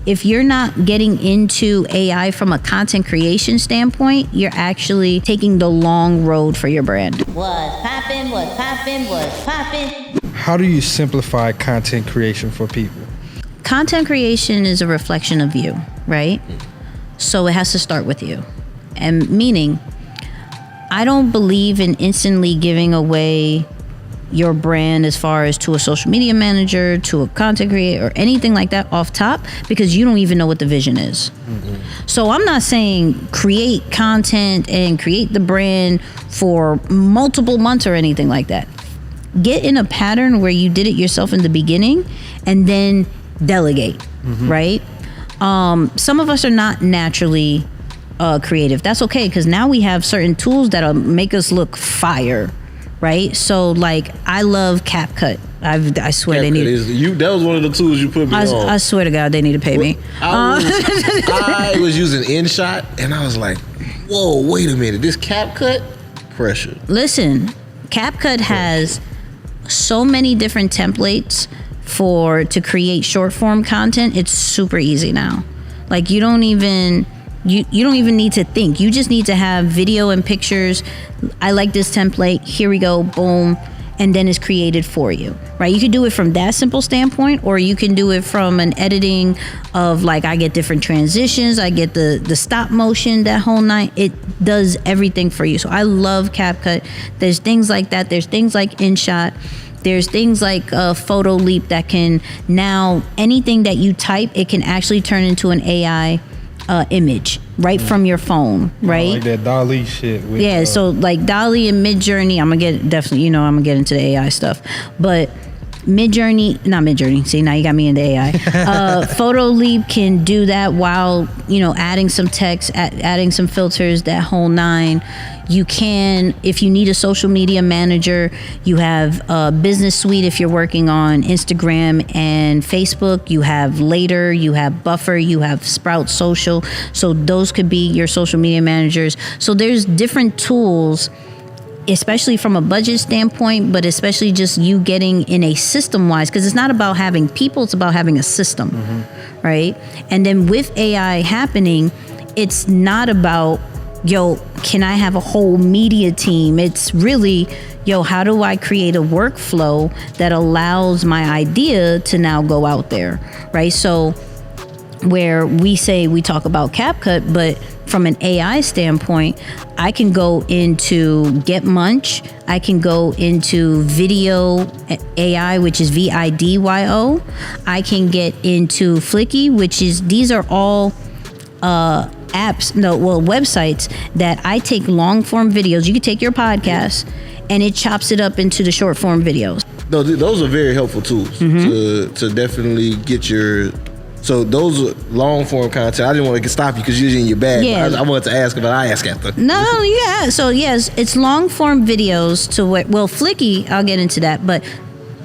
if you're not getting into AI from a content creation standpoint, you're actually taking the long road for your brand. What's poppin', what's poppin', what's poppin'? How do you simplify content creation for people? Content creation is a reflection of you, right? So it has to start with you. And meaning, I don't believe in instantly giving away your brand as far as to a social media manager, to a content creator, or anything like that off top, because you don't even know what the vision is. Mm-hmm. So I'm not saying create content and create the brand for multiple months or anything like that. Get in a pattern where you did it yourself in the beginning and then delegate, right? Some of us are not naturally creative. That's okay, because now we have certain tools that'll make us look fire, right? So like, I love CapCut. I swear they need. That was one of the tools you put me on. I swear to God, they need to pay me. I was using InShot, and I was like, "Whoa, wait a minute! This CapCut pressure." Listen, CapCut has so many different templates to create short form content. It's super easy now. Like, you don't even need to think. You just need to have video and pictures. I like this template. Here we go. Boom. And then it's created for you, right? You can do it from that simple standpoint, or you can do it from an editing of, like, I get different transitions. I get the stop motion, that whole night. It does everything for you. So I love CapCut. There's things like that. There's things like InShot. There's things like PhotoLeap that can now, anything that you type, it can actually turn into an AI image right from your phone, right? Like that DALL-E shit. With, so like DALL-E and MidJourney, I'm gonna get into the AI stuff, but MidJourney, see, now you got me into AI. PhotoLeap can do that while, adding some text, adding some filters, that whole nine. You can, if you need a social media manager, you have a business suite if you're working on Instagram and Facebook. You have Later, you have Buffer, you have Sprout Social. So those could be your social media managers. So there's different tools, especially from a budget standpoint, but especially just you getting in a system wise, because it's not about having people, it's about having a system, right? And then with AI happening, it's not about, can I have a whole media team? It's really, how do I create a workflow that allows my idea to now go out there, right? So where we talk about CapCut, but from an AI standpoint, I can go into Get Munch. I can go into Video AI, which is VIDYO. I can get into Flicky, these are all websites that I take long form videos. You can take your podcast and it chops it up into the short form videos. No, those are very helpful tools to definitely get your. So those are long form content. I didn't want to stop you because you're in your bag. Yeah. I wanted to ask, but I ask after. No, yeah. So yes, it's long form videos to what? Well, Flicky, I'll get into that, but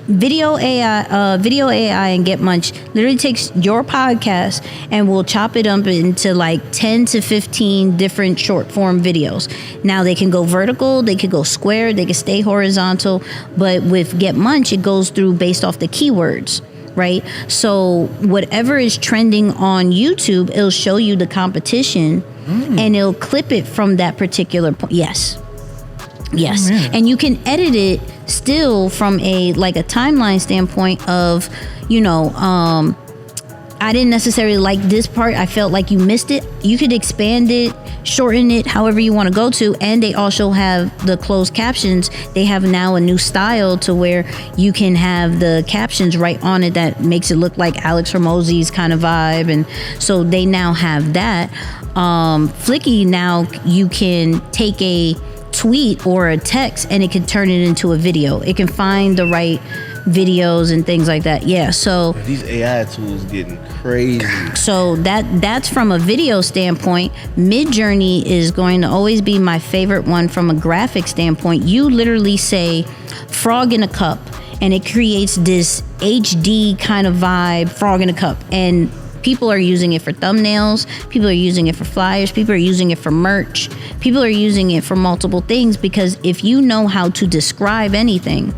Video AI and Get Munch literally takes your podcast and will chop it up into like 10 to 15 different short form videos. Now they can go vertical, they could go square, they can stay horizontal, but with Get Munch, it goes through based off the keywords, right? So whatever is trending on YouTube, it'll show you the competition and it'll clip it from that particular point. Yes. And you can edit it still from a timeline standpoint of, I didn't necessarily like this part. I felt like you missed it. You could expand it, shorten it, however you want to go to. And they also have the closed captions. They have now a new style to where you can have the captions right on it that makes it look like Alex Hormozy's kind of vibe. And so they now have that. Flicky, now you can take a tweet or a text and it can turn it into a video. It can find the right videos and things like that. Yeah, so these AI tools getting crazy. So that's from a video standpoint. MidJourney is going to always be my favorite one from a graphic standpoint. You literally say frog in a cup and it creates this HD kind of vibe, frog in a cup, and people are using it for thumbnails. People are using it for flyers. People are using it for merch. People are using it for multiple things, because if you know how to describe anything,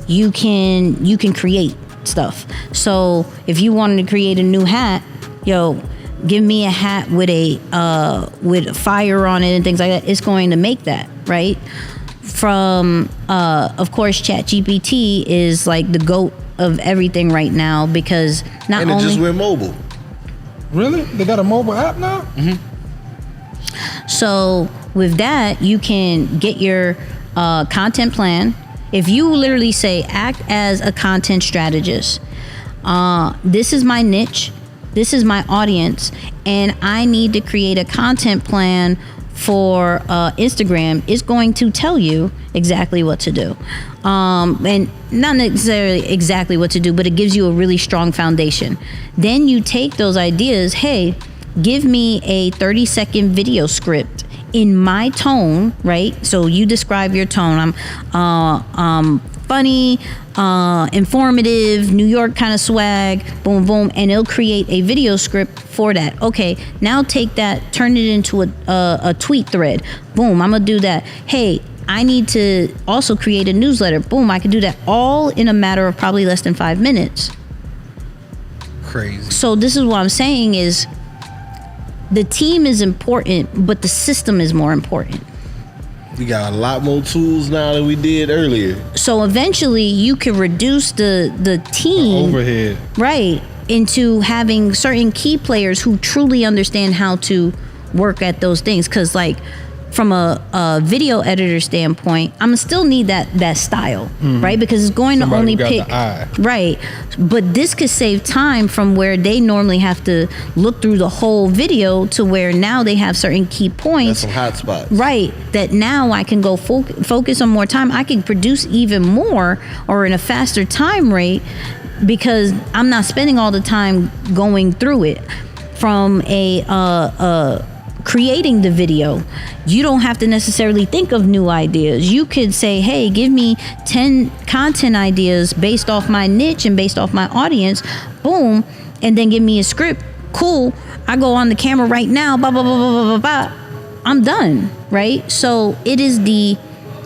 you can create stuff. So if you wanted to create a new hat, yo, give me a hat with with fire on it and things like that. It's going to make that, right? From of course, ChatGPT is like the GOAT of everything right now, because not and only it just went mobile. Really? They got a mobile app now? So with that, you can get your content plan. If you literally say, act as a content strategist, this is my niche, this is my audience, and I need to create a content plan for Instagram, it's going to tell you exactly what to do. And not necessarily exactly what to do, but it gives you a really strong foundation. Then you take those ideas, hey, give me a 30-second video script in my tone, right? So you describe your tone. I'm funny, informative, New York kind of swag, boom, boom, and it'll create a video script for that. Okay, now take that, turn it into a tweet thread. Boom, I'm gonna do that. Hey, I need to also create a newsletter. Boom, I can do that all in a matter of probably less than 5 minutes. Crazy. So this is what I'm saying is, the team is important, but the system is more important. We got a lot more tools now than we did earlier. So eventually you can reduce the team Overhead. right into having certain key players who truly understand how to work at those things. Because like from a video editor standpoint, I'm gonna still need that style, right? Because it's going Somebody to only who got pick the eye. right. But this could save time from where they normally have to look through the whole video to where now they have certain key That's points. some hot spots. Right, that now I can go focus on more time. I can produce even more or in a faster time rate because I'm not spending all the time going through it. From a creating the video, you don't have to necessarily think of new ideas. You could say, hey, give me 10 content ideas based off my niche and based off my audience, boom, and then give me a script. Cool, I go on the camera right now, blah, blah, blah, blah, blah, blah, blah. I'm done, right? So it is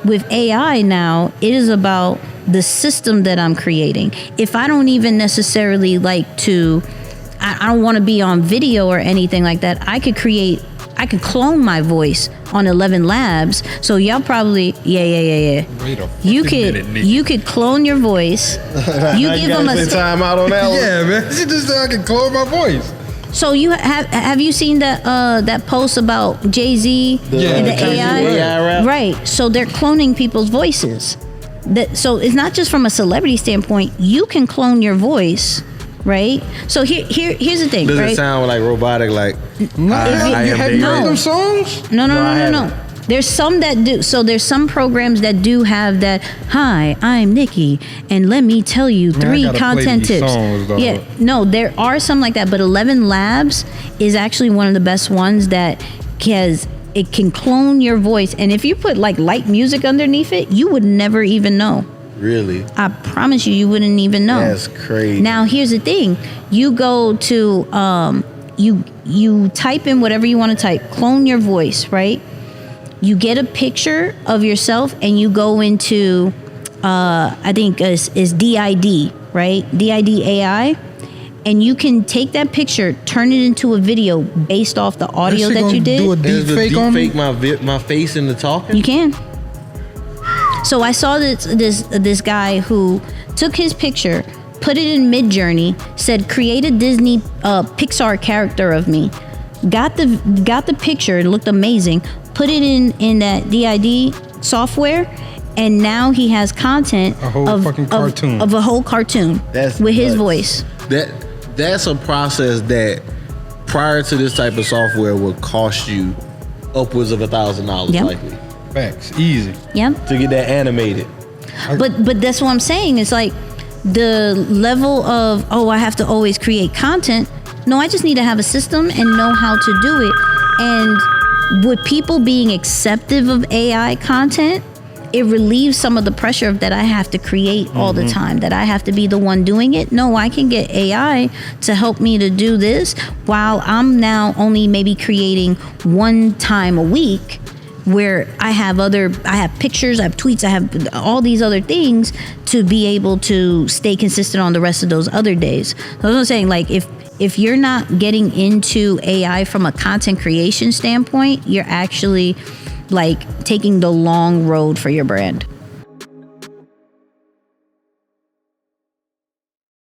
with AI now, it is about the system that I'm creating. If I don't even necessarily like to, I don't want to be on video or anything like that, I could clone my voice on 11 Labs. So y'all probably, yeah. Wait a You fucking minute, could Nicky. you could clone your voice. You give them a time out on that one. Yeah, man. She just said I can close my voice. So you have you seen that post about Jay-Z and the AI? rap? Right. So they're cloning people's voices. So it's not just from a celebrity standpoint. You can clone your voice, right? So here's the thing, Does right? it sound like robotic? Like I have you heard them songs? No. haven't. There's some that do. So there's some programs that do have that. Hi, I'm Nicky, and let me tell you Man, I 3 gotta play content these tips. songs, though. Yeah, no, there are some like that, but 11 Labs is actually one of the best ones that it can clone your voice, and if you put like light music underneath it, you would never even know. really? I promise you wouldn't even know. That's crazy. Now here's the thing: you go to you type in whatever you want to type, clone your voice, right? You get a picture of yourself and you go into I think is DID, right? DID AI, and you can take that picture, turn it into a video based off the audio That shit that gonna you did. do a Does deep the fake deep on me? fake my face in the talking? You can. So I saw this guy who took his picture, put it in MidJourney, said create a Disney Pixar character of me. Got the picture, it looked amazing. Put it in that DID software, and now he has content A whole fucking cartoon. of a whole cartoon That's with his nuts. voice. That's a process that prior to this type of software would cost you upwards of $1,000 Yep. likely Facts. Easy. Yep. to get that animated. But that's what I'm saying. It's like the level of, I have to always create content. No, I just need to have a system and know how to do it. And with people being acceptive of AI content, it relieves some of the pressure that I have to create all the time, that I have to be the one doing it. No, I can get AI to help me to do this while I'm now only maybe creating one time a week. where I have pictures, I have tweets, I have all these other things to be able to stay consistent on the rest of those other days. So that's what I'm saying. Like if you're not getting into AI from a content creation standpoint, you're actually like taking the long road for your brand.